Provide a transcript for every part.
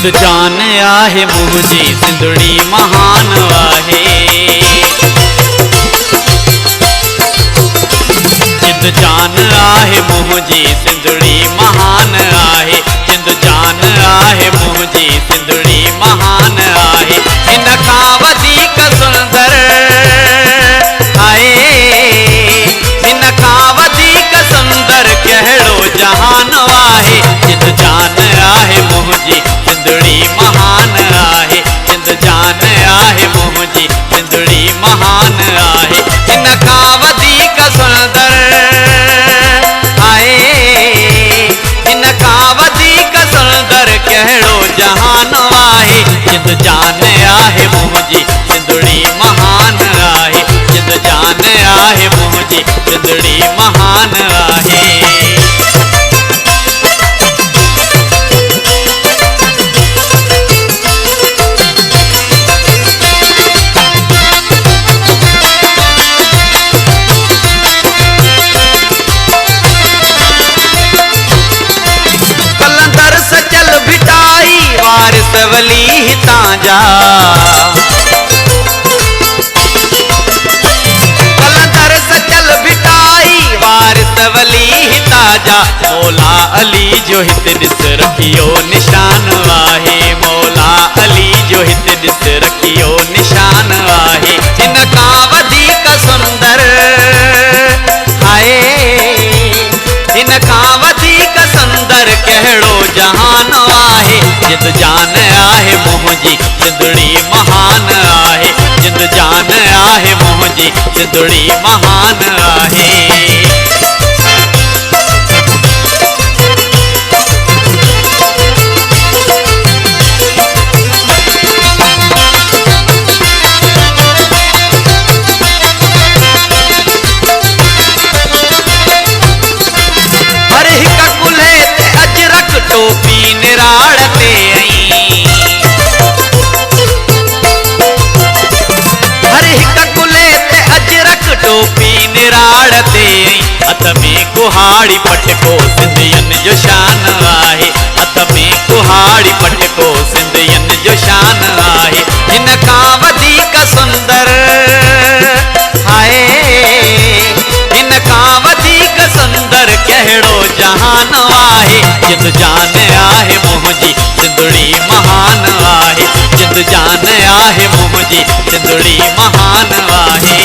जिंद जान आहे मुझी सिंधड़ी महान आहे। जिंद जान आहे मुझी सिंधड़ी महान आहे। जिंद जान आहे मुझी सिंधड़ी महान आहे। इन खां वधीक सुंदर आहे, इन खां वधीक सुंदर कहिड़ो जहान आहे। जिंद जान आहे मुझी सिंधड़ी महान आहे। जिंद जान आहे मुझी सिंधड़ी महान आहे। इन खां वधीक सुंदर आहे, इन खां वधीक सुंदर कहिड़ो जहान आहे। जिंद जान आहे मुझी सिंधड़ी महान आहे। जिंद जान आहे मुझी सिंधड़ी महान आहे। वारिसवली हितां जा कलंदर सचल भिटाई वारिसवली हितां जा। मौला अली जो हित ॾिस रखियो निशान आहे। मौला अली जो हित ॾिस रखियो निशान आहे। हिन खां वधीक सुंदर आहे, हिन खां वधीक सुंदर कहिड़ो जहान आहे। जिंद जान आहे मुझी सिंधड़ी महान आहे। जिंद जान आहे मुझी सिंधड़ी महान आहे। हर हिक कुल्हे ते अजरक टोपी निराड़ ते टोपी निराड़ ते हथ में कुहाड़ी पटको सिंधियन जो शान आहे। हथ में कुहाड़ी पटको सिंधियन जो शान आहे। हिन खां वधीक सुंदर आहे, हिन खां वधीक सुंदर कहिड़ो जहान आहे। जिंद जान आहे मुझी सिंधड़ी महान आहे। जिंद जान आहे मुझी सिंधड़ी महान आहे।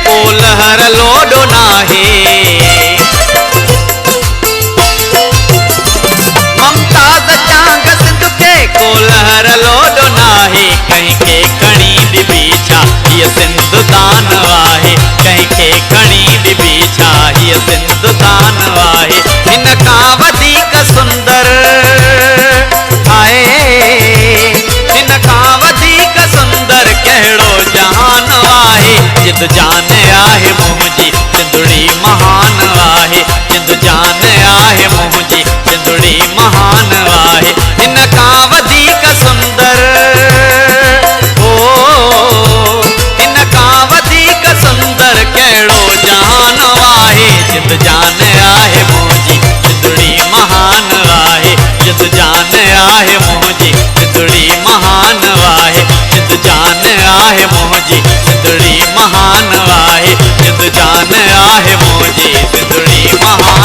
कोलहर लोडो नाहे, ममताज चांग सिंध के कोलहर लोडो नाहे। कहीं के खणी बीछा ये सिंधुदान आहे। कहीं के खणी बीछा ये सिंधुदान आहे। हिन खां वधीक सुंदर आहे, हिन खां वधीक सुंदर कहिड़ो जहान आहे। जिंद जान आहे मुझी सिंधड़ी महान आहे। जिंद जान आहे मुझी सिंधड़ी महान आहे। हिन खां वधीक सुंदर हो, हिन खां वधीक सुंदर कहिड़ो जहान आहे। जिंद जान आहे मुझी सिंधड़ी महान आहे। जिंद जान आहे मुझी सिंधड़ी महान आहे। जिंद जान आहे मुझी सिंधड़ी महान आहे। जिंद जान आहे मुझी सिंधड़ी महान।